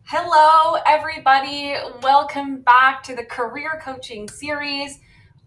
Hello, everybody. Welcome back to the Career Coaching Series.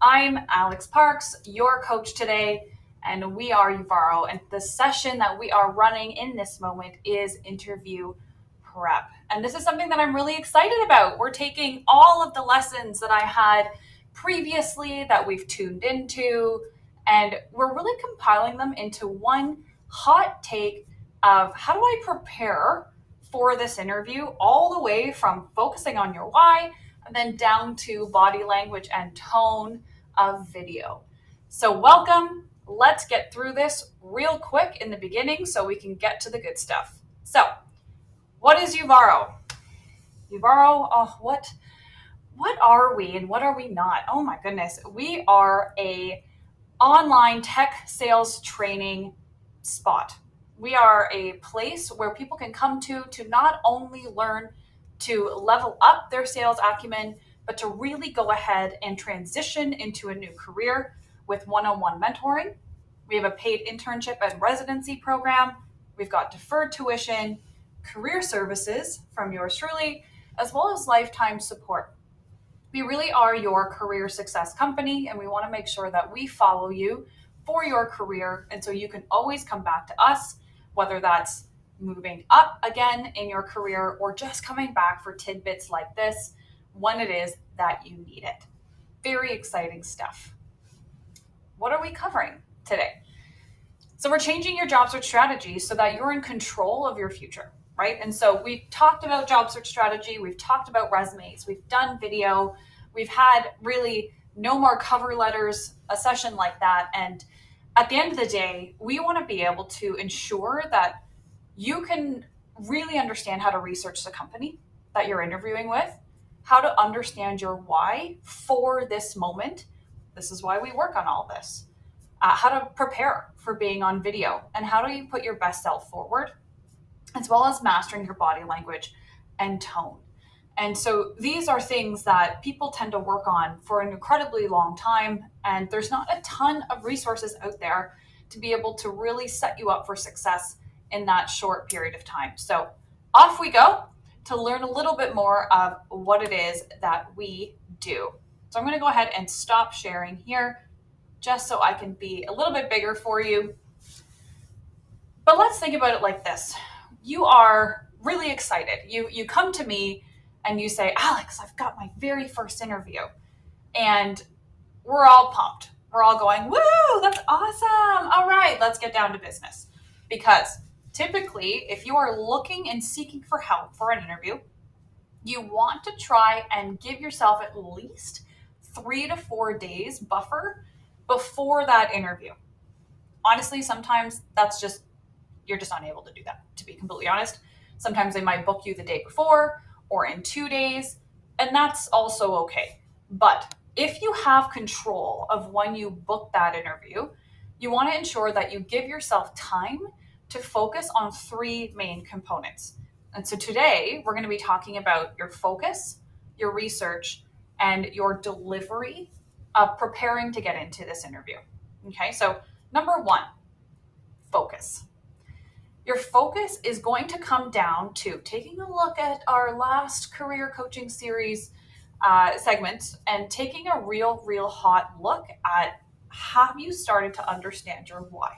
I'm Alyx Parks, your coach today, and we are Uvaro. And the session that we are running in this moment is interview prep. And this is something that I'm really excited about. We're taking all of the lessons that I had previously that we've tuned into, and we're really compiling them into one hot take of how do I prepare for this interview, all the way from focusing on your why and then down to body language and tone of video. So, welcome. Let's get through this real quick in the beginning so we can get to the good stuff. So, what is Uvaro? Uvaro, what are we and what are we not? Oh my goodness. We are a online tech sales training spot. We are a place where people can come to not only learn to level up their sales acumen, but to really go ahead and transition into a new career with one-on-one mentoring. We have a paid internship and residency program. We've got deferred tuition, career services from yours truly, as well as lifetime support. We really are your career success company, and we want to make sure that we follow you for your career. And so you can always come back to us, whether that's moving up again in your career or just coming back for tidbits like this when it is that you need it. Very exciting stuff. What are we covering today? So we're changing your job search strategy so that you're in control of your future, right? And so we've talked about job search strategy, we've talked about resumes, we've done video, we've had really no more cover letters, a session like that. And at the end of the day, we want to be able to ensure that you can really understand how to research the company that you're interviewing with, how to understand your why for this moment. This is why we work on all this. How to prepare for being on video, and how do you put your best self forward, as well as mastering your body language and tone. And so these are things that people tend to work on for an incredibly long time, and there's not a ton of resources out there to be able to really set you up for success in that short period of time. So off we go to learn a little bit more of what it is that we do. So I'm going to go ahead and stop sharing here just so I can be a little bit bigger for you. But let's think about it like this. You are really excited. You come to me and you say, Alyx, I've got my very first interview. And we're all pumped. We're all going, woo, that's awesome. All right, let's get down to business. Because typically, if you are looking and seeking for help for an interview, you want to try and give yourself at least 3 to 4 days buffer before that interview. Honestly, sometimes you're just unable to do that, to be completely honest. Sometimes they might book you the day before or in 2 days, and that's also okay. But if you have control of when you book that interview, you want to ensure that you give yourself time to focus on 3 main components. And so today we're going to be talking about your focus, your research, and your delivery of preparing to get into this interview. Okay, so number 1, focus. Your focus is going to come down to taking a look at our last career coaching series segment and taking a real hot look at, have you started to understand your why?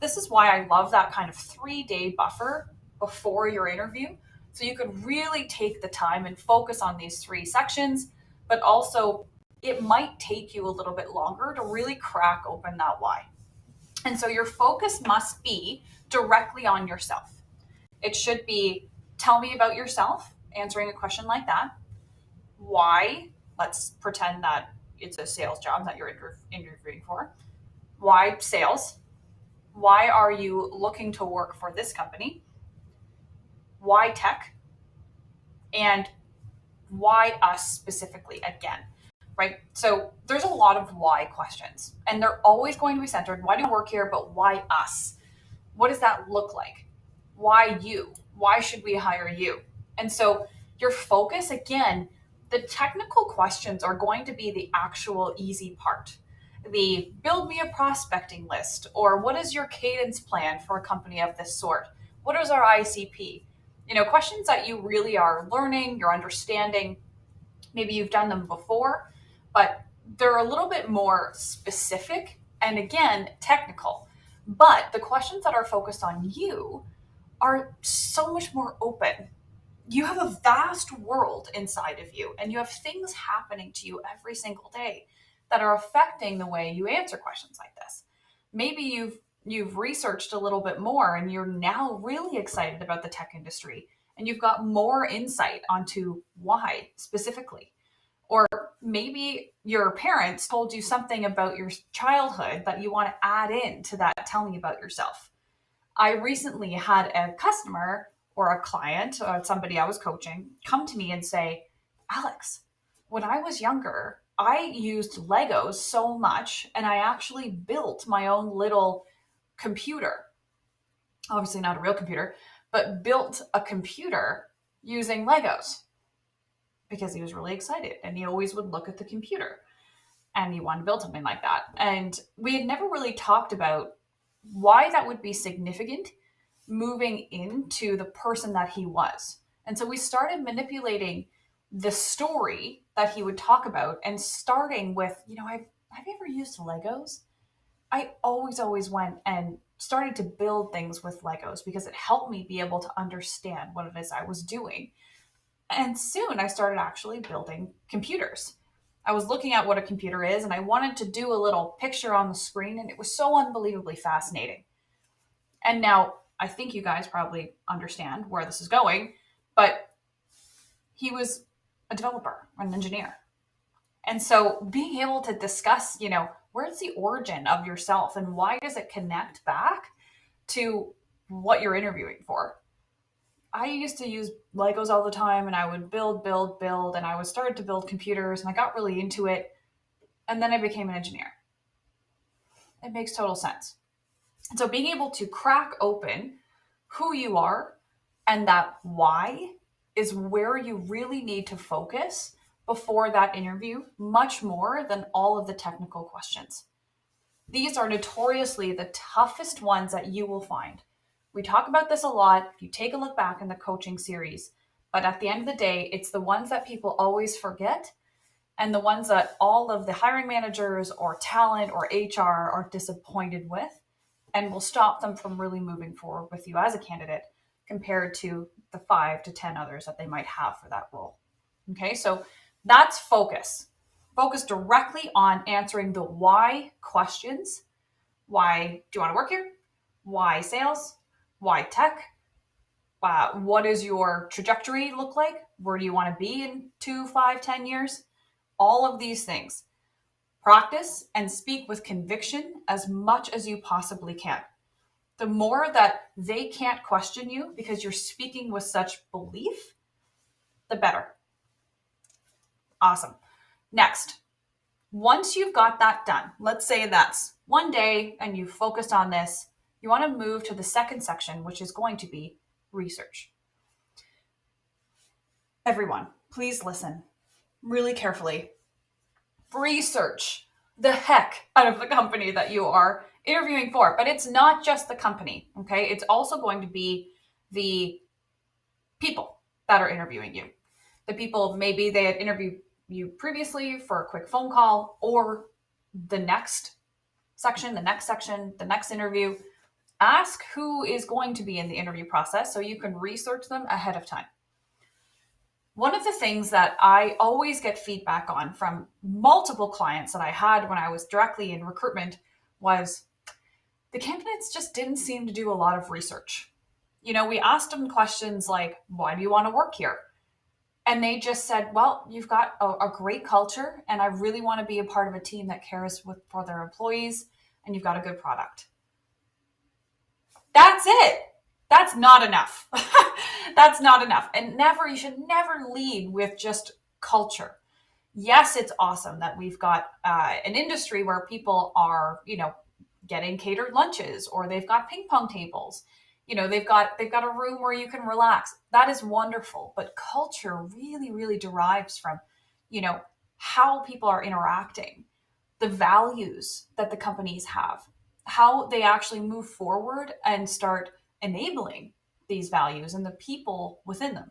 This is why I love that kind of 3-day buffer before your interview. So you can really take the time and focus on these 3 sections, but also it might take you a little bit longer to really crack open that why. And so your focus must be directly on yourself. It should be, tell me about yourself, answering a question like that. Why? Let's pretend that it's a sales job that you're interviewing for. Why sales? Why are you looking to work for this company? Why tech? And why us specifically again, right? So there's a lot of why questions, and they're always going to be centered. Why do you work here? But why us? What does that look like? Why you? Why should we hire you? And so your focus, again, the technical questions are going to be the actual easy part. The build me a prospecting list, or what is your cadence plan for a company of this sort? What is our ICP? questions that you really are learning, you're understanding. Maybe you've done them before, but they're a little bit more specific and again, technical. But the questions that are focused on you are so much more open. You have a vast world inside of you, and you have things happening to you every single day that are affecting the way you answer questions like this. Maybe you've researched a little bit more and you're now really excited about the tech industry and you've got more insight onto why specifically. Or maybe your parents told you something about your childhood that you want to add in to that telling about yourself. I recently had a customer or a client, somebody I was coaching, come to me and say, Alyx, when I was younger, I used Legos so much and I actually built my own little computer. Obviously, not a real computer, but built a computer using Legos because he was really excited and he always would look at the computer and he wanted to build something like that. And we had never really talked about why that would be significant moving into the person that he was. And so we started manipulating the story that he would talk about and starting with, have you ever used Legos? I always went and started to build things with Legos because it helped me be able to understand what it is I was doing. And soon I started actually building computers. I was looking at what a computer is and I wanted to do a little picture on the screen, and it was so unbelievably fascinating. And now I think you guys probably understand where this is going, but he was a developer, an engineer. And so being able to discuss, where's the origin of yourself and why does it connect back to what you're interviewing for? I used to use Legos all the time and I would build, and I would start to build computers and I got really into it. And then I became an engineer. It makes total sense. And so being able to crack open who you are and that why is where you really need to focus before that interview, much more than all of the technical questions. These are notoriously the toughest ones that you will find. We talk about this a lot if you take a look back in the coaching series, but at the end of the day, it's the ones that people always forget and the ones that all of the hiring managers or talent or HR are disappointed with and will stop them from really moving forward with you as a candidate compared to the 5 to 10 others that they might have for that role. Okay, so that's focus. Focus directly on answering the why questions. Why do you want to work here? Why sales? Why tech? What does your trajectory look like? Where do you want to be in 2, 5, 10 years? All of these things. Practice and speak with conviction as much as you possibly can. The more that they can't question you because you're speaking with such belief, the better. Awesome. Next, once you've got that done, let's say that's one day and you've focused on this, you want to move to the second section, which is going to be research. Everyone, please listen really carefully. Research the heck out of the company that you are interviewing for, but it's not just the company, okay? It's also going to be the people that are interviewing you. The people, maybe they had interviewed you previously for a quick phone call, or the next section, the next interview. Ask who is going to be in the interview process so you can research them ahead of time. One of the things that I always get feedback on from multiple clients that I had when I was directly in recruitment was the candidates just didn't seem to do a lot of research. We asked them questions like, why do you want to work here? And they just said, well, you've got a great culture and I really want to be a part of a team that cares for their employees and you've got a good product. That's it. That's not enough. That's not enough. And you should never lead with just culture. Yes, it's awesome that we've got an industry where people are, getting catered lunches, or they've got ping pong tables. They've got a room where you can relax. That is wonderful. But culture really, really derives from, how people are interacting, the values that the companies have, how they actually move forward and start enabling these values and the people within them.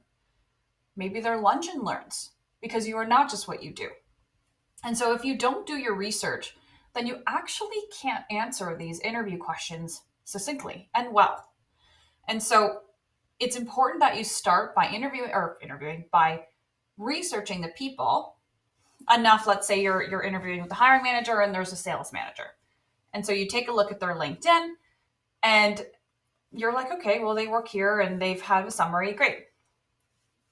Maybe they're lunch and learns, because you are not just what you do. And so if you don't do your research, then you actually can't answer these interview questions succinctly and well. And so it's important that you start by interviewing by researching the people enough. Let's say you're interviewing with the hiring manager and there's a sales manager. And so you take a look at their LinkedIn and you're like, okay, well, they work here and they've had a summary. Great.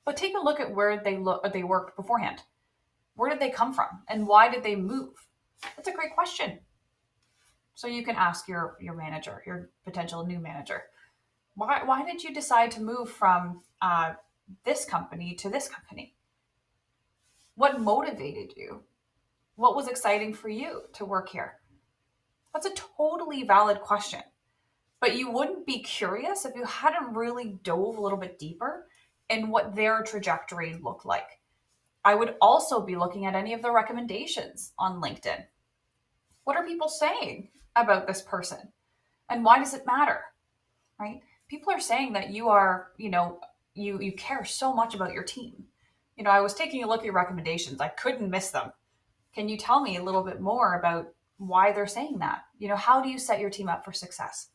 But take a look at where they worked beforehand. Where did they come from? And why did they move? That's a great question. So you can ask your manager, your potential new manager, why did you decide to move from this company to this company? What motivated you? What was exciting for you to work here? That's a totally valid question. But you wouldn't be curious if you hadn't really dove a little bit deeper in what their trajectory looked like. I would also be looking at any of the recommendations on LinkedIn. What are people saying about this person? And why does it matter? Right? People are saying that you are, you care so much about your team. I was taking a look at your recommendations. I couldn't miss them. Can you tell me a little bit more about why they're saying that? How do you set your team up for success?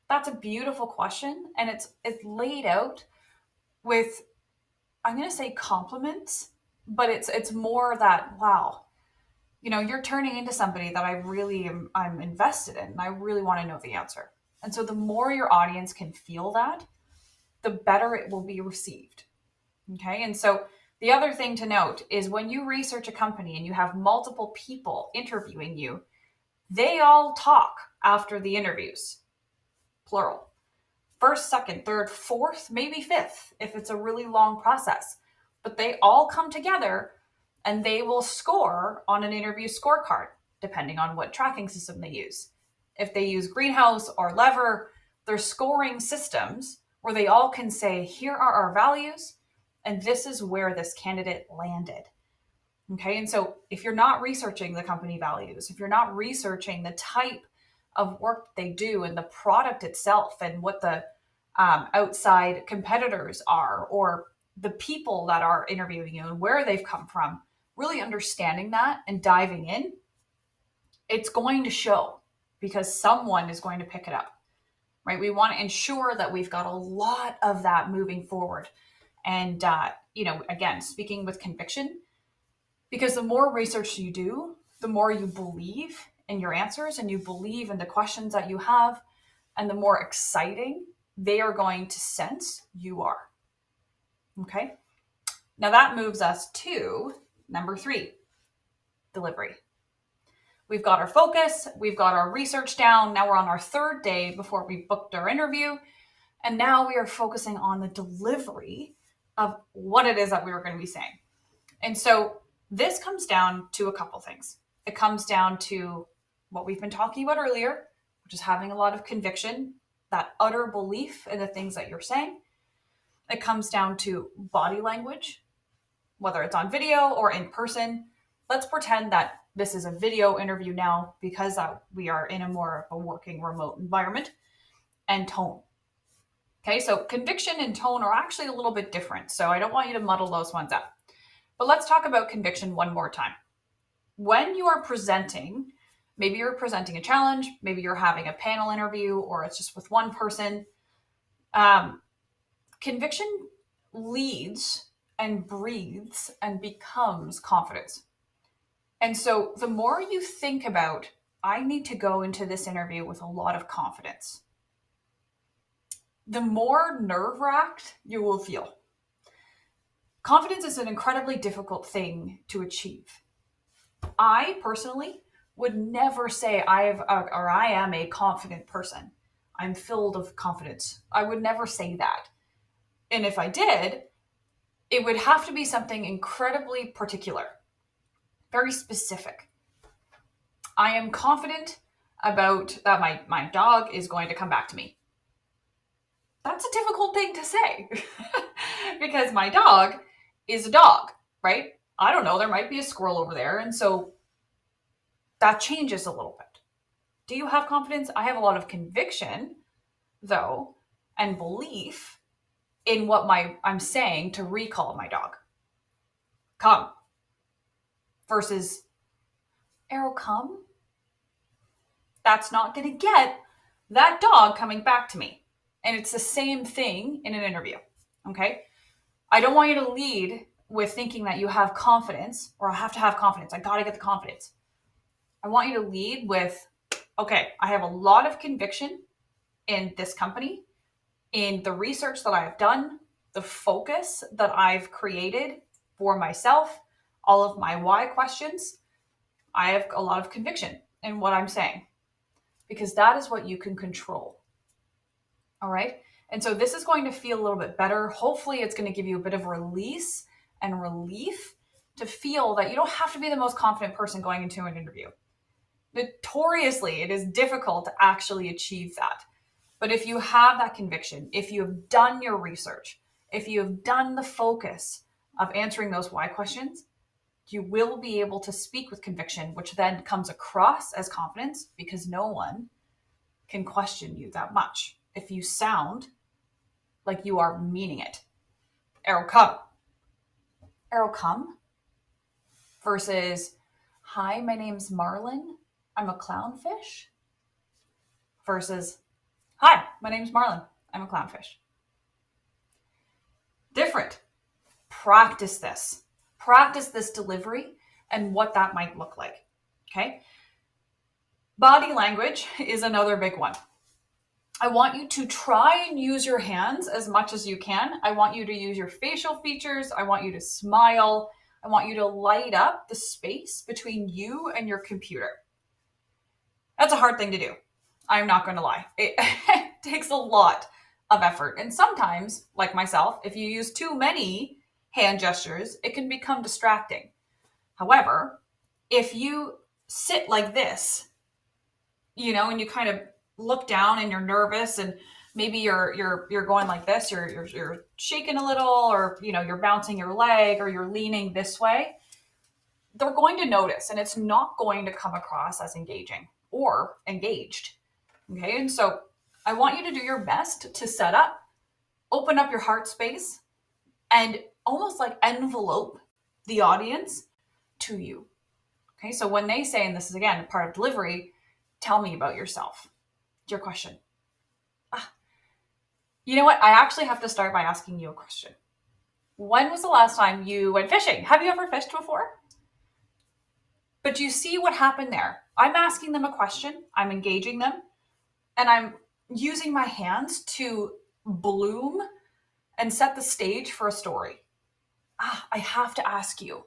That's a beautiful question. And it's laid out with, I'm going to say compliments, but it's more that, wow, you're turning into somebody that I'm invested in. And I really want to know the answer. And so the more your audience can feel that, the better it will be received. Okay. And so the other thing to note is when you research a company and you have multiple people interviewing you, they all talk after the interviews, plural. First, second, third, fourth, maybe fifth, if it's a really long process. But they all come together and they will score on an interview scorecard, depending on what tracking system they use. If they use Greenhouse or Lever, they're scoring systems where they all can say, here are our values, and this is where this candidate landed. Okay, and so if you're not researching the company values, if you're not researching the type of work they do and the product itself and what the outside competitors are, or the people that are interviewing you and where they've come from, really understanding that and diving in, it's going to show because someone is going to pick it up, right? We want to ensure that we've got a lot of that moving forward. And, again, speaking with conviction, because the more research you do, the more you believe in your answers and you believe in the questions that you have, and the more exciting they are going to sense you are. Okay. Now that moves us to number 3, delivery. We've got our focus, we've got our research down. Now we're on our 3rd day before we booked our interview. And now we are focusing on the delivery of what it is that we were going to be saying. And so this comes down to a couple things. It comes down to what we've been talking about earlier, which is having a lot of conviction, that utter belief in the things that you're saying. It comes down to body language, whether it's on video or in person. Let's pretend that this is a video interview now because we are in a more of a working remote environment. And tone. Okay, so conviction and tone are actually a little bit different. So I don't want you to muddle those ones up. But let's talk about conviction one more time. When you are presenting, maybe you're presenting a challenge, maybe you're having a panel interview, or it's just with one person. Conviction leads and breathes and becomes confidence. And so the more you think about, I need to go into this interview with a lot of confidence, the more nerve-wracked you will feel. Confidence is an incredibly difficult thing to achieve. I personally would never say I am a confident person. I'm filled with confidence. I would never say that. And if I did, it would have to be something incredibly particular, very specific. I am confident about that my dog is going to come back to me. That's a difficult thing to say because my dog is a dog, right? I don't know, there might be a squirrel over there. And so that changes a little bit. Do you have confidence? I have a lot of conviction, though, and belief in what I'm saying to recall my dog. Come. Versus, Arrow, come. That's not going to get that dog coming back to me. And it's the same thing in an interview. Okay. I don't want you to lead with thinking that you have confidence, or I have to have confidence. I got to get the confidence. I want you to lead with, okay, I have a lot of conviction in this company, in the research that I've done, the focus that I've created for myself, all of my why questions. I have a lot of conviction in what I'm saying, because that is what you can control. All right. And so this is going to feel a little bit better. Hopefully it's going to give you a bit of release and relief to feel that you don't have to be the most confident person going into an interview. Notoriously, it is difficult to actually achieve that. But if you have that conviction, if you have done your research, if you have done the focus of answering those why questions, you will be able to speak with conviction, which then comes across as confidence, because no one can question you that much if you sound like you are meaning it. Arrow, come. Arrow, come. Versus, hi, my name's Marlin. I'm a clownfish. Versus, hi, my name's Marlin. I'm a clownfish. Different. Practice this. Practice this delivery and what that might look like. Okay. Body language is another big one. I want you to try and use your hands as much as you can. I want you to use your facial features. I want you to smile. I want you to light up the space between you and your computer. That's a hard thing to do. I'm not going to lie. It takes a lot of effort. And sometimes, like myself, if you use too many hand gestures, it can become distracting. However, if you sit like this, and you kind of look down and you're nervous, and maybe you're going like this, you're shaking a little, or you're bouncing your leg, or you're leaning this way, they're going to notice, and it's not going to come across as engaging or engaged. Okay. And so I want you to do your best to set up, open up your heart space, and almost like envelope the audience to you. Okay. So when they say, and this is again part of delivery, tell me about yourself. Your question. You know what? I actually have to start by asking you a question. When was the last time you went fishing? Have you ever fished before? But you see what happened there. I'm asking them a question. I'm engaging them. And I'm using my hands to bloom and set the stage for a story. I have to ask you.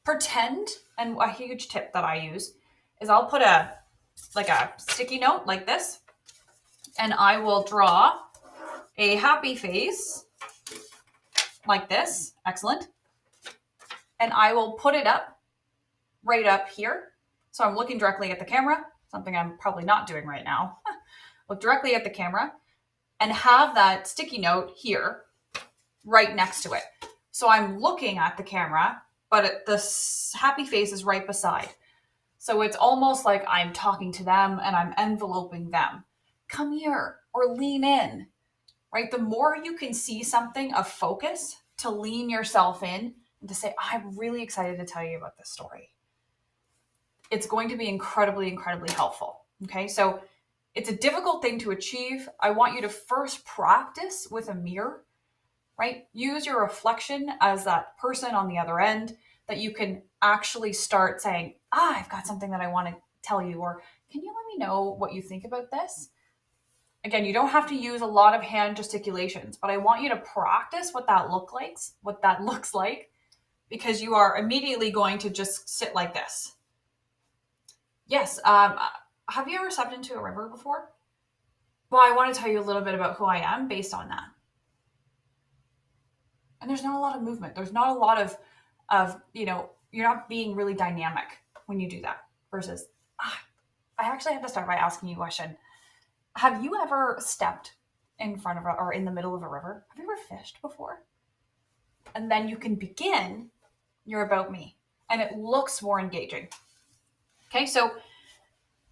Pretend, and a huge tip that I use is I'll put a sticky note like this, and I will draw a happy face like this. Excellent. And I will put it up right up here. So I'm looking directly at the camera, something I'm probably not doing right now. Look directly at the camera and have that sticky note here right next to it. So I'm looking at the camera, but the happy face is right beside. So it's almost like I'm talking to them and I'm enveloping them. Come here, or lean in, right? The more you can see something of focus to lean yourself in and to say, I'm really excited to tell you about this story, it's going to be incredibly, incredibly helpful. Okay. So it's a difficult thing to achieve. I want you to first practice with a mirror, right? Use your reflection as that person on the other end that you can actually start saying, I've got something that I want to tell you, or can you let me know what you think about this? Again, you don't have to use a lot of hand gesticulations, but I want you to practice what that looks like, because you are immediately going to just sit like this. Yes. Have you ever stepped into a river before? Well, I want to tell you a little bit about who I am based on that. And there's not a lot of movement. There's not a lot of you're not being really dynamic when you do that. Versus, I actually have to start by asking you a question. Have you ever stepped in front of or in the middle of a river? Have you ever fished before? And then you can begin your about me, and it looks more engaging. Okay, so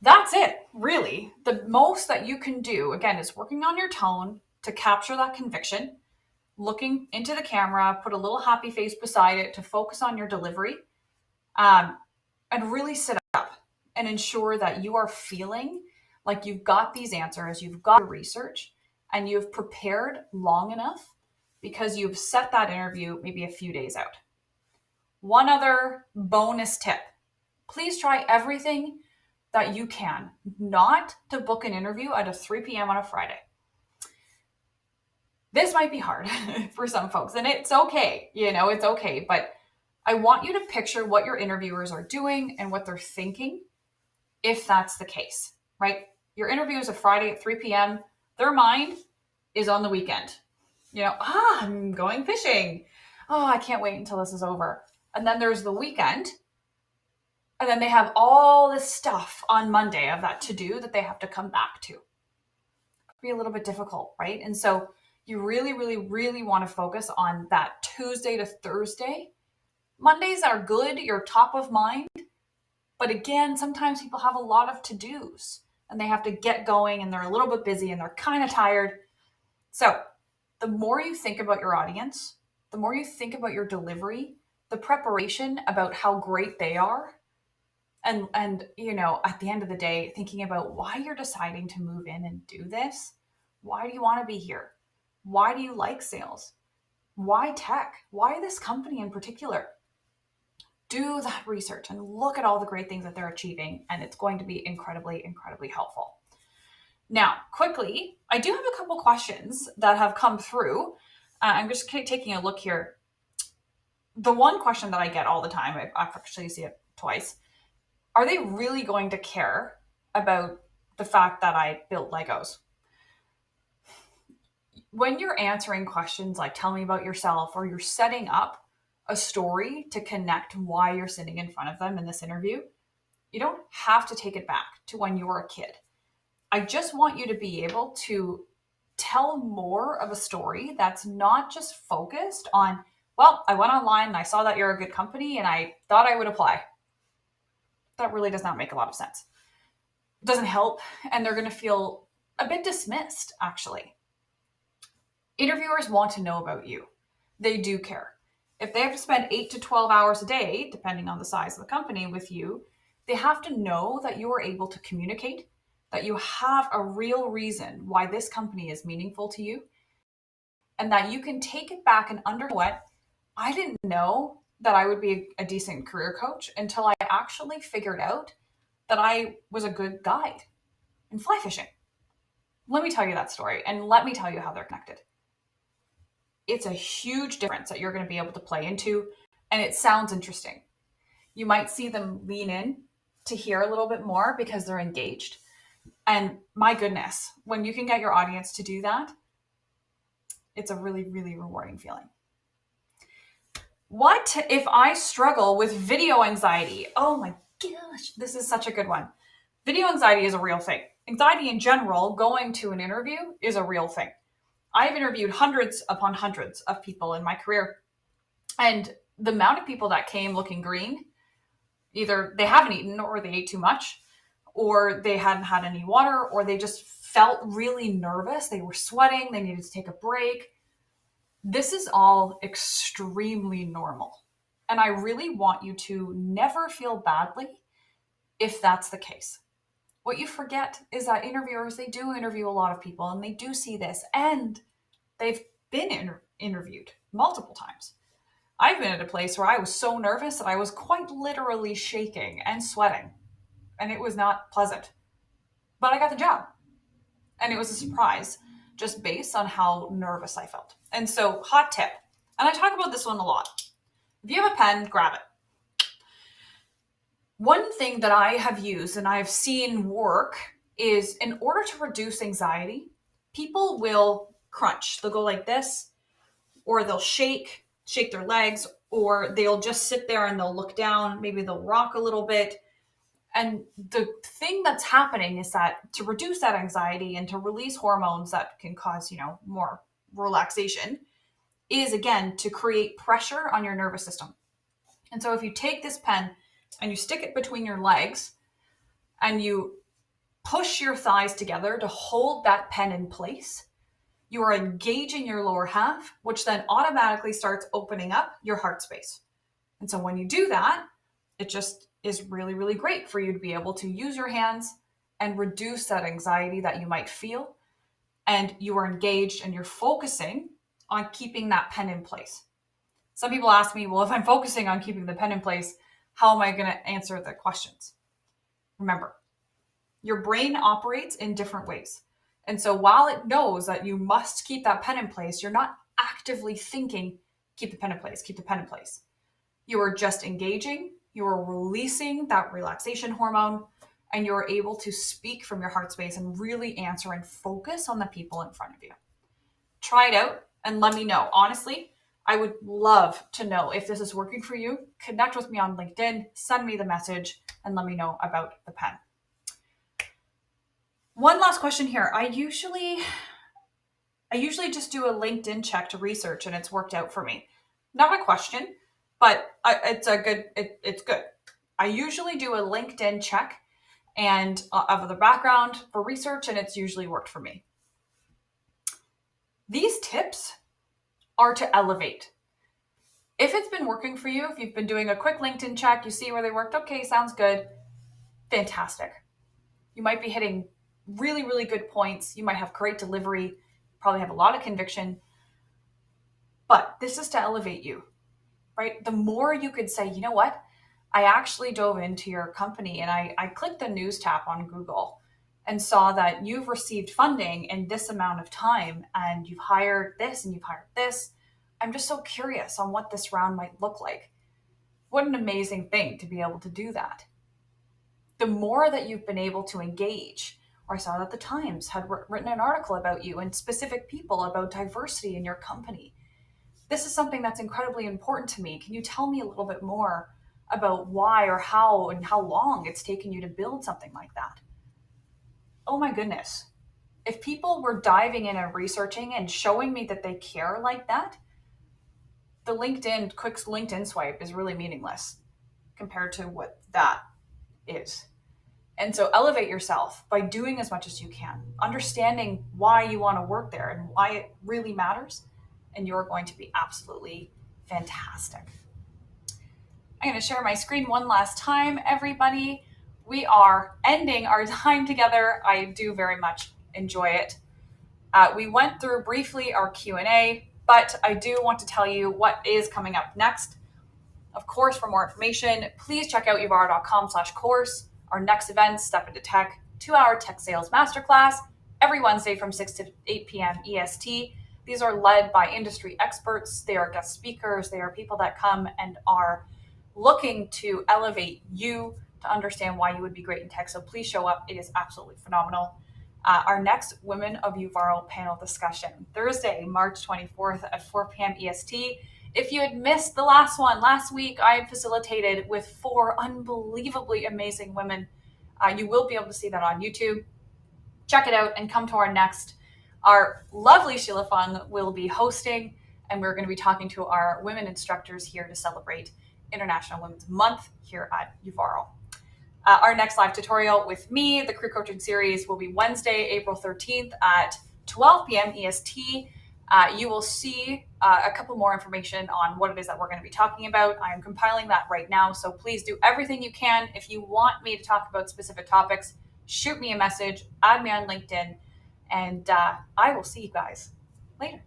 That's it, really. The most that you can do, again, is working on your tone to capture that conviction, looking into the camera, put a little happy face beside it to focus on your delivery, um, and really sit up and ensure that you are feeling like you've got these answers, you've got your research, and you've prepared long enough because you've set that interview maybe a few days out. One other bonus tip: please try everything that you can not to book an interview at a 3 p.m. on a Friday. This might be hard for some folks, and it's okay. It's okay. But I want you to picture what your interviewers are doing and what they're thinking if that's the case, right? Your interview is a Friday at 3 p.m. Their mind is on the weekend. I'm going fishing. Oh, I can't wait until this is over. And then there's the weekend. And then they have all this stuff on Monday of that to do that they have to come back to. Be a little bit difficult, right? And so you really, really, really want to focus on that Tuesday to Thursday. Mondays are good, you're top of mind. But again, sometimes people have a lot of to-dos and they have to get going and they're a little bit busy and they're kind of tired. So the more you think about your audience, the more you think about your delivery, the preparation about how great they are, and at the end of the day, thinking about why you're deciding to move in and do this. Why do you want to be here? Why do you like sales? Why tech? Why this company in particular? Do that research and look at all the great things that they're achieving, and it's going to be incredibly, incredibly helpful. Now, quickly, I do have a couple questions that have come through. I'm just taking a look here. The one question that I get all the time, I've actually seen it twice: are they really going to care about the fact that I built Legos? When you're answering questions like tell me about yourself, or you're setting up a story to connect why you're sitting in front of them in this interview, you don't have to take it back to when you were a kid. I just want you to be able to tell more of a story that's not just focused on, well, I went online and I saw that you're a good company and I thought I would apply. That really does not make a lot of sense. It doesn't help, and they're going to feel a bit dismissed, actually. Interviewers want to know about you. They do care. If they have to spend 8 to 12 hours a day, depending on the size of the company, with you, they have to know that you are able to communicate, that you have a real reason why this company is meaningful to you, and that you can take it back and understand what I didn't know that I would be a decent career coach until I actually figured out that I was a good guide in fly fishing. Let me tell you that story, and let me tell you how they're connected. It's a huge difference that you're going to be able to play into, and it sounds interesting. You might see them lean in to hear a little bit more because they're engaged. And my goodness, when you can get your audience to do that, it's a really, really rewarding feeling. What if I struggle with video anxiety? Oh my gosh, this is such a good one. Video anxiety is a real thing. Anxiety in general, going to an interview, is a real thing. I've interviewed hundreds upon hundreds of people in my career, and the amount of people that came looking green, either they haven't eaten or they ate too much, or they hadn't had any water, or they just felt really nervous. They were sweating. They needed to take a break. This is all extremely normal. And I really want you to never feel badly if that's the case. What you forget is that interviewers, they do interview a lot of people, and they do see this, and they've been interviewed multiple times. I've been at a place where I was so nervous that I was quite literally shaking and sweating, and it was not pleasant. But I got the job, and it was a surprise just based on how nervous I felt. And so, hot tip, and I talk about this one a lot. If you have a pen, grab it. One thing that I have used and I've seen work is, in order to reduce anxiety, people will crunch. They'll go like this, or they'll shake their legs, or they'll just sit there and they'll look down. Maybe they'll rock a little bit. And the thing that's happening is that to reduce that anxiety and to release hormones that can cause, more relaxation, is again to create pressure on your nervous system. And so if you take this pen and you stick it between your legs and you push your thighs together to hold that pen in place. You are engaging your lower half, which then automatically starts opening up your heart space. And so when you do that, it just is really, really great for you to be able to use your hands and reduce that anxiety that you might feel. And you are engaged and you're focusing on keeping that pen in place. Some people ask me, well, if I'm focusing on keeping the pen in place, how am I going to answer the questions? Remember, your brain operates in different ways. And so while it knows that you must keep that pen in place, you're not actively thinking, keep the pen in place, keep the pen in place. You are just engaging, you are releasing that relaxation hormone, and you're able to speak from your heart space and really answer and focus on the people in front of you. Try it out and let me know. Honestly, I would love to know if this is working for you. Connect with me on LinkedIn, send me the message, and let me know about the pen. One last question here. I usually just do a LinkedIn check to research, and it's worked out for me. Not a question, but it's good. I usually do a LinkedIn check and of the background for research, and it's usually worked for me. These tips are to elevate. If it's been working for you, if you've been doing a quick LinkedIn check, you see where they worked, okay, sounds good, fantastic. You might be hitting really, really good points. You might have great delivery, probably have a lot of conviction, but this is to elevate you, right? The more you could say, you know what? I actually dove into your company and I clicked the news tab on Google and saw that you've received funding in this amount of time and you've hired this and you've hired this. I'm just so curious on what this round might look like. What an amazing thing to be able to do that. The more that you've been able to engage, or I saw that the Times had written an article about you and specific people about diversity in your company. This is something that's incredibly important to me. Can you tell me a little bit more about why or how and how long it's taken you to build something like that? Oh my goodness. If people were diving in and researching and showing me that they care like that, the quick LinkedIn swipe is really meaningless compared to what that is. And so elevate yourself by doing as much as you can, understanding why you want to work there and why it really matters. And you're going to be absolutely fantastic. I'm going to share my screen one last time, everybody. We are ending our time together. I do very much enjoy it. We went through briefly our Q&A, but I do want to tell you what is coming up next. Of course, for more information, please check out uvaro.com/course. Our next event, Step into Tech, 2-hour tech sales masterclass, every Wednesday from 6 to 8 p.m. EST. These are led by industry experts. They are guest speakers. They are people that come and are looking to elevate you to understand why you would be great in tech. So please show up. It is absolutely phenomenal. Our next Women of Uvaro panel discussion, Thursday, March 24th at 4 p.m. EST. If you had missed the last one, last week I facilitated with 4 unbelievably amazing women. You will be able to see that on YouTube. Check it out and come to our next. Our lovely Sheila Fung will be hosting, and we're going to be talking to our women instructors here to celebrate International Women's Month here at Uvaro. Our next live tutorial with me, the Career Coaching Series, will be Wednesday, April 13th at 12 p.m. EST. You will see a couple more information on what it is that we're going to be talking about. I am compiling that right now, so please do everything you can. If you want me to talk about specific topics, shoot me a message, add me on LinkedIn, and I will see you guys later.